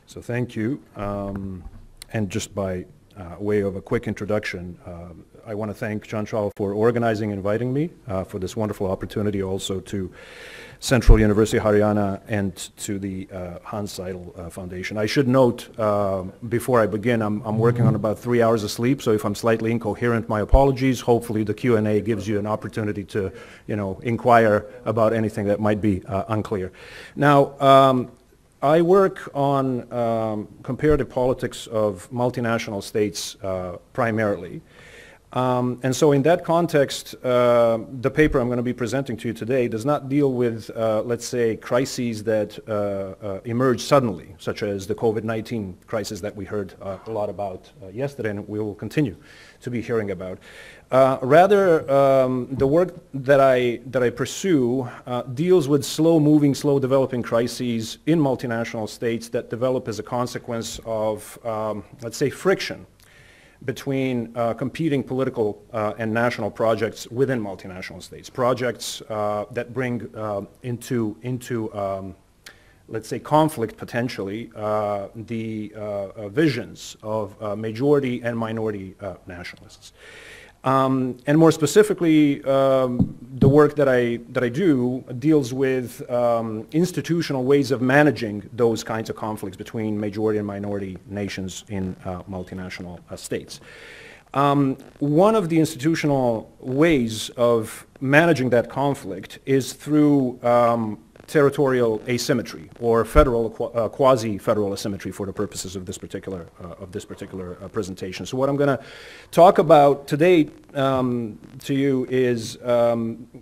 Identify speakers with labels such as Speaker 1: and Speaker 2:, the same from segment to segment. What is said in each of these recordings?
Speaker 1: So thank you. And just by way of a quick introduction, I want to thank Chanchal for organizing and inviting me for this wonderful opportunity, also to Central University Haryana and to the Hans Seidel Foundation. I should note before I begin, I'm working on about 3 hours of sleep, so if I'm slightly incoherent, my apologies. Hopefully the Q&A gives you an opportunity to, inquire about anything that might be unclear. Now, I work on comparative politics of multinational states primarily. And so in that context, the paper I'm going to be presenting to you today does not deal with, let's say, crises that emerge suddenly, such as the COVID-19 crisis that we heard a lot about yesterday, and we will continue to be hearing about. Rather, the work that I pursue deals with slow-moving, slow-developing crises in multinational states that develop as a consequence of, let's say, friction between competing political and national projects within multinational states, projects that bring into let's say, conflict potentially the visions of majority and minority nationalists. And more specifically, the work that I do deals with institutional ways of managing those kinds of conflicts between majority and minority nations in multinational states. One of the institutional ways of managing that conflict is through territorial asymmetry, or federal quasi-federal asymmetry, for the purposes of this particular presentation. So what I'm going to talk about today to you is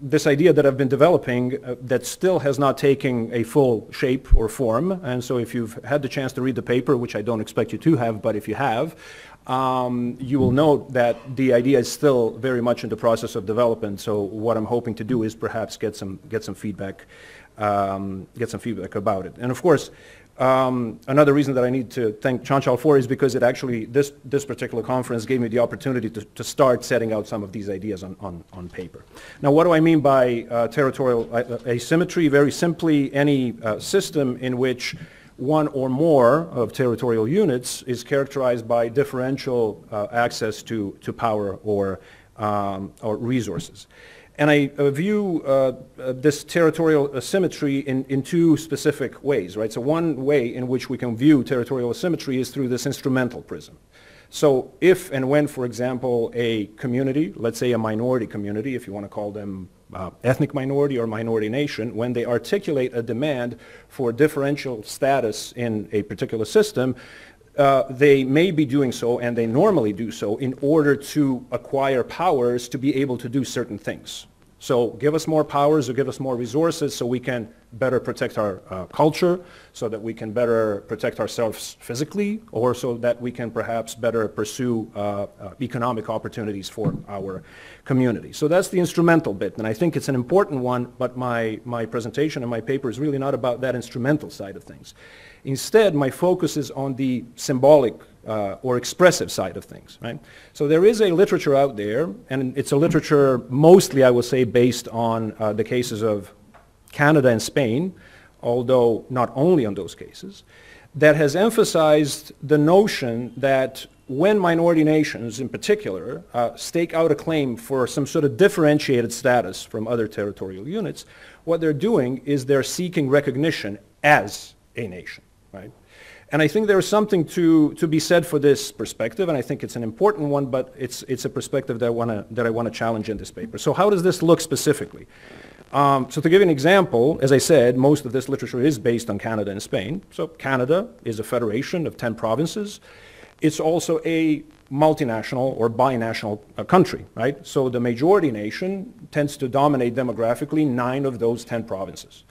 Speaker 1: this idea that I've been developing that still has not taken a full shape or form. And so if you've had the chance to read the paper, which I don't expect you to have, but if you have, you will note that the idea is still very much in the process of development. So what I'm hoping to do is perhaps get some feedback. About it. And of course, another reason that I need to thank Chanchal for is because it actually, this particular conference gave me the opportunity to start setting out some of these ideas on paper. Now, what do I mean by territorial asymmetry? Very simply, any system in which one or more of territorial units is characterized by differential access to power or resources. And I view this territorial asymmetry in two specific ways, right? So one way in which we can view territorial asymmetry is through this instrumental prism. So if and when, for example, a community, let's say a minority community, if you want to call them ethnic minority or minority nation, when they articulate a demand for differential status in a particular system, they may be doing so, and they normally do so, in order to acquire powers to be able to do certain things. So give us more powers or give us more resources so we can better protect our culture, so that we can better protect ourselves physically, or so that we can perhaps better pursue economic opportunities for our community. So that's the instrumental bit, and I think it's an important one, but my presentation and my paper is really not about that instrumental side of things. Instead, my focus is on the symbolic or expressive side of things, right? So there is a literature out there, and it's a literature mostly, I will say, based on the cases of Canada and Spain, although not only on those cases, that has emphasized the notion that when minority nations in particular stake out a claim for some sort of differentiated status from other territorial units, what they're doing is they're seeking recognition as a nation, right? And I think there is something to be said for this perspective, and I think it's an important one, but it's a perspective that I want to challenge in this paper. So how does this look specifically? So to give you an example, as I said, most of this literature is based on Canada and Spain. So Canada is a federation of 10 provinces. It's also a multinational or binational country, right? So the majority nation tends to dominate demographically 9 of those 10 provinces.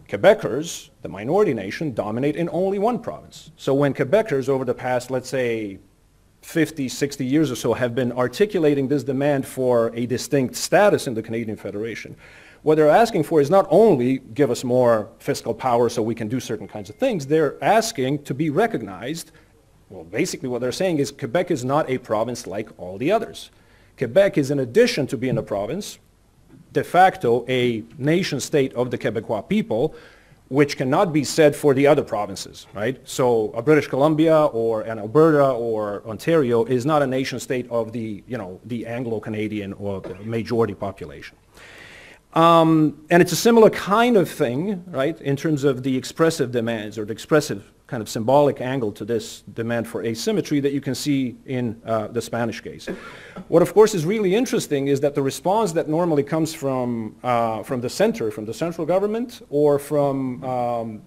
Speaker 1: Quebecers, the minority nation, dominate in only 1 province. So when Quebecers over the past, let's say, 50, 60 years or so have been articulating this demand for a distinct status in the Canadian Federation, what they're asking for is not only give us more fiscal power so we can do certain kinds of things, they're asking to be recognized. Well, basically what they're saying is Quebec is not a province like all the others. Quebec is, in addition to being a province, de facto a nation state of the Quebecois people, which cannot be said for the other provinces, right? So a British Columbia or an Alberta or Ontario is not a nation state of the, you know, the Anglo-Canadian or the majority population. And it's a similar kind of thing, right, in terms of the expressive demands or the expressive kind of symbolic angle to this demand for asymmetry that you can see in the Spanish case. What, of course, is really interesting is that the response that normally comes from the center, from the central government, or from,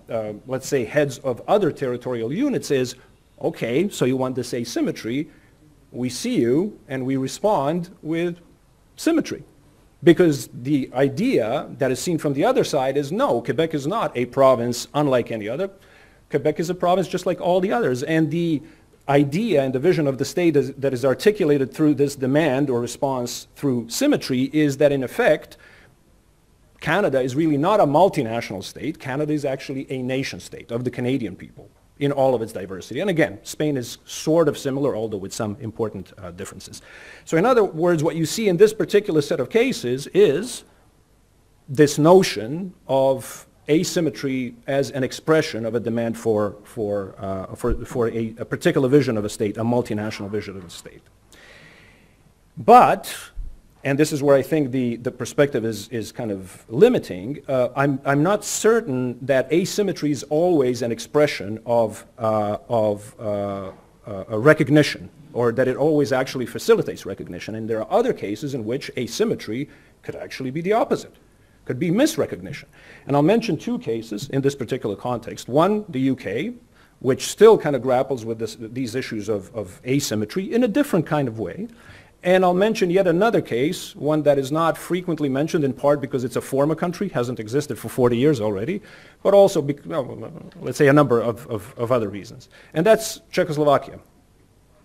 Speaker 1: let's say, heads of other territorial units is, okay, so you want this asymmetry, we see you, and we respond with symmetry. Because the idea that is seen from the other side is, no, Quebec is not a province unlike any other. Quebec is a province just like all the others. And the idea and the vision of the state that is articulated through this demand or response through symmetry is that, in effect, Canada is really not a multinational state. Canada is actually a nation state of the Canadian people in all of its diversity. And again, Spain is sort of similar, although with some important differences. So in other words, what you see in this particular set of cases is this notion of asymmetry as an expression of a demand for a particular vision of a state, a multinational vision of a state. But, and this is where I think the perspective is kind of limiting, I'm not certain that asymmetry is always an expression of a recognition, or that it always actually facilitates recognition. And there are other cases in which asymmetry could actually be the opposite, could be misrecognition. And I'll mention two cases in this particular context. One, the UK, which still kind of grapples with these issues of asymmetry in a different kind of way. And I'll mention yet another case, one that is not frequently mentioned, in part because it's a former country, hasn't existed for 40 years already, but also, let's say, a number of other reasons. And that's Czechoslovakia,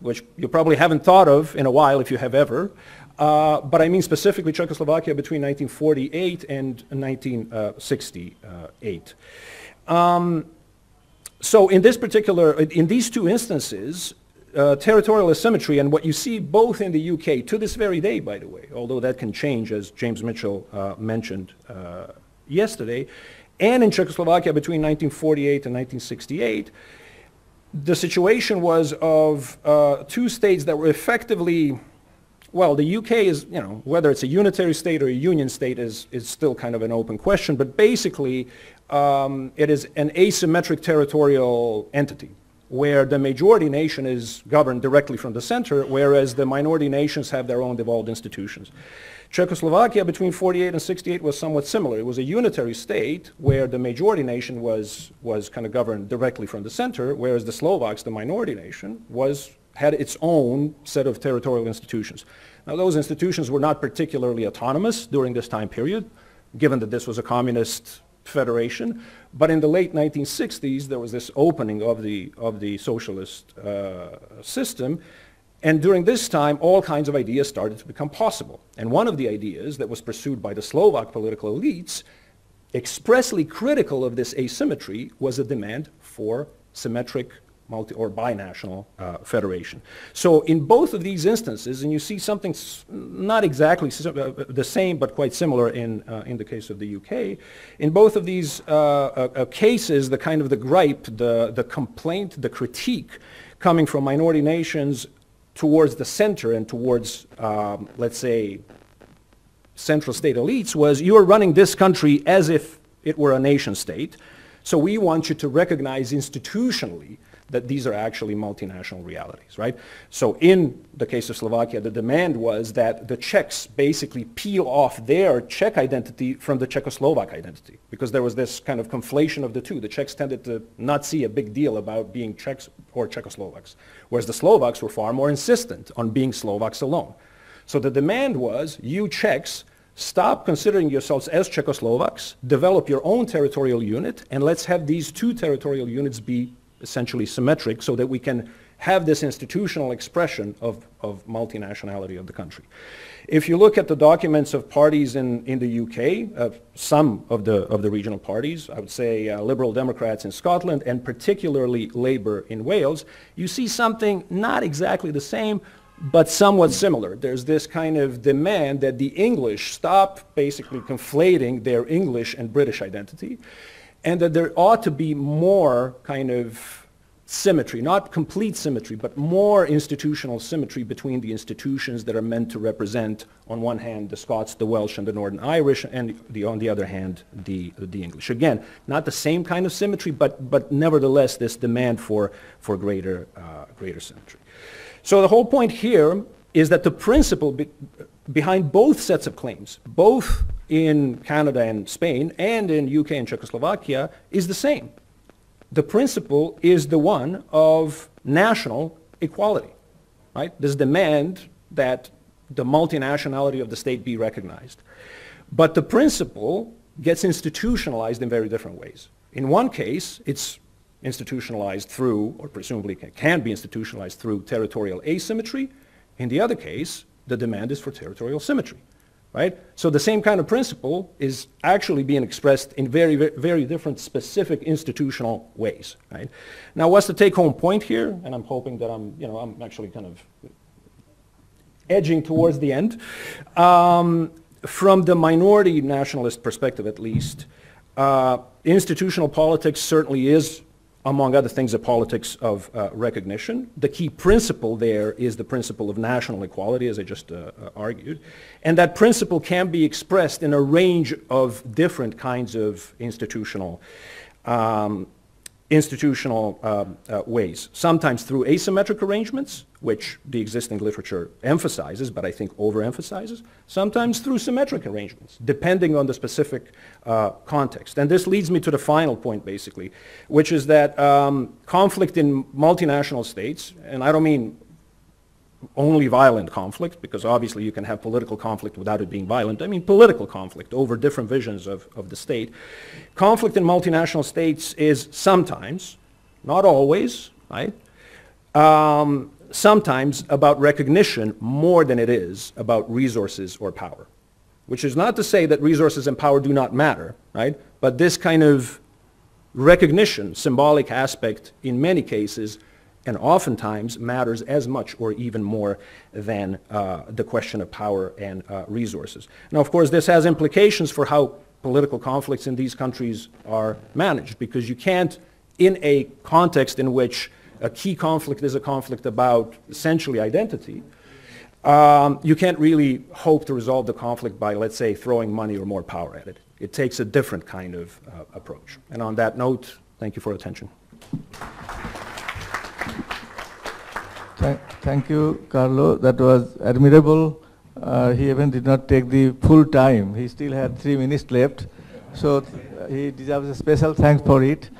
Speaker 1: which you probably haven't thought of in a while, if you have ever. But I mean specifically Czechoslovakia between 1948 and 1968. So in these two instances, territorial asymmetry, and what you see both in the UK, to this very day, by the way, although that can change, as James Mitchell mentioned yesterday, and in Czechoslovakia between 1948 and 1968, the situation was of two states that were effectively, well, the UK is, you know, whether it's a unitary state or a union state is still kind of an open question, but basically it is an asymmetric territorial entity, where the majority nation is governed directly from the center, whereas the minority nations have their own devolved institutions. Czechoslovakia between 48 and 68 was somewhat similar. It was a unitary state where the majority nation was kind of governed directly from the center, whereas the Slovaks, the minority nation, had its own set of territorial institutions. Now, those institutions were not particularly autonomous during this time period, given that this was a communist federation, but in the late 1960s there was this opening of the socialist system, and during this time all kinds of ideas started to become possible. And one of the ideas that was pursued by the Slovak political elites, expressly critical of this asymmetry, was a demand for symmetric or binational federation. So in both of these instances, and you see something not exactly the same but quite similar in the case of the UK, in both of these cases, the kind of the gripe, the complaint, the critique coming from minority nations towards the center and towards, let's say, central state elites was, you are running this country as if it were a nation state, so we want you to recognize institutionally that these are actually multinational realities, right? So in the case of Slovakia, the demand was that the Czechs basically peel off their Czech identity from the Czechoslovak identity, because there was this kind of conflation of the two. The Czechs tended to not see a big deal about being Czechs or Czechoslovaks, whereas the Slovaks were far more insistent on being Slovaks alone. So the demand was, you Czechs, stop considering yourselves as Czechoslovaks, develop your own territorial unit, and let's have these two territorial units be essentially symmetric so that we can have this institutional expression of multinationality of the country. If you look at the documents of parties in the UK, some of the regional parties, I would say Liberal Democrats in Scotland and particularly Labour in Wales, you see something not exactly the same but somewhat similar. There's this kind of demand that the English stop basically conflating their English and British identity, and that there ought to be more kind of symmetry, not complete symmetry, but more institutional symmetry between the institutions that are meant to represent, on one hand, the Scots, the Welsh, and the Northern Irish, and on the other hand, the English. Again, not the same kind of symmetry, but nevertheless, this demand for greater symmetry. So the whole point here is that the principle behind both sets of claims, both in Canada and Spain, and in UK and Czechoslovakia, is the same. The principle is the one of national equality, right? This demand that the multinationality of the state be recognized. But the principle gets institutionalized in very different ways. In one case, it's institutionalized through, or presumably can be institutionalized through, territorial asymmetry. In the other case, the demand is for territorial symmetry. Right? So the same kind of principle is actually being expressed in very, very different specific institutional ways. Right? Now, what's the take-home point here? And I'm hoping that I'm actually kind of edging towards the end. From the minority nationalist perspective, at least, institutional politics certainly is, among other things, a politics of recognition. The key principle there is the principle of national equality, as I just argued. And that principle can be expressed in a range of different kinds of institutional ways. Sometimes through asymmetric arrangements, which the existing literature emphasizes, but I think overemphasizes. Sometimes through symmetric arrangements, depending on the specific context. And this leads me to the final point, basically, which is that conflict in multinational states, and I don't mean only violent conflict, because obviously you can have political conflict without it being violent. I mean political conflict over different visions of the state. Conflict in multinational states is sometimes, not always, right? Sometimes about recognition more than it is about resources or power. Which is not to say that resources and power do not matter, right? But this kind of recognition, symbolic aspect, in many cases, and oftentimes matters as much or even more than the question of power and resources. Now, of course, this has implications for how political conflicts in these countries are managed, because you can't, in a context in which a key conflict is a conflict about essentially identity, you can't really hope to resolve the conflict by, let's say, throwing money or more power at it. It takes a different kind of approach. And on that note, thank you for attention.
Speaker 2: Thank you, Karlo. That was admirable. He even did not take the full time. He still had 3 minutes left. So he deserves a special thanks for it.